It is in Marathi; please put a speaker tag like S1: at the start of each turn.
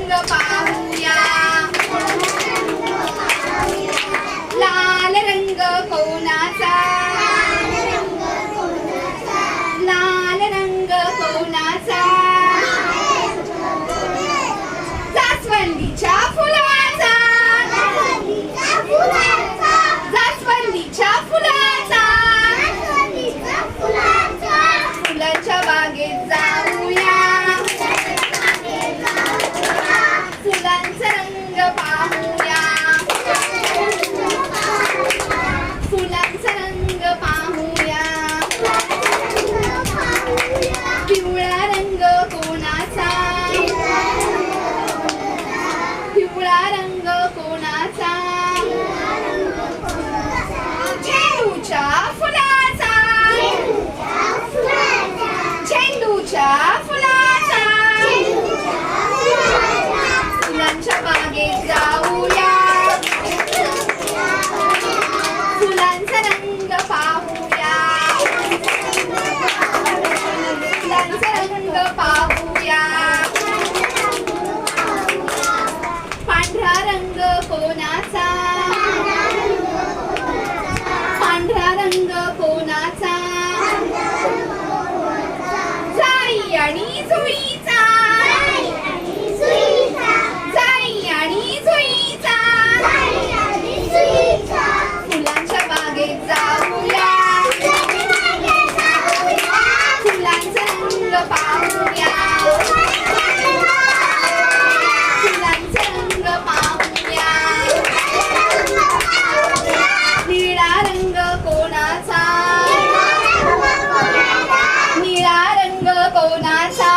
S1: रंग पाहूया, लाल रंग कोणाचा, लाल रंग कोणाचा, जास्वंदीच्या फुलाचा, जास्वंदीच्या फुलाचा, फुलांच्या बागेत जाऊया, फुलांचा रंग पाहूया, फुलांचा रंग पाहूया, पिवळा रंग कोणाचा, पिवळा रंग कोणाचा, झेंडूच्या फुलाचा, झेंडूच्या फुलाचा, फुलांच्या बागेत जाऊया, फुलांचा रंग पाहूया, फुलांचा रंग पाहूया, पांढरा रंग कोणाचा, पांढरा रंग कोणाचा, जाई आणि जुईचा, जाई आणि जुईचा, फुलांच्या बागेत जाऊया, फुलांचा रंग पाहूया, फुलांचा रंग पाहूया, निळा रंग कोणाचा, निळा रंग कोणाचा,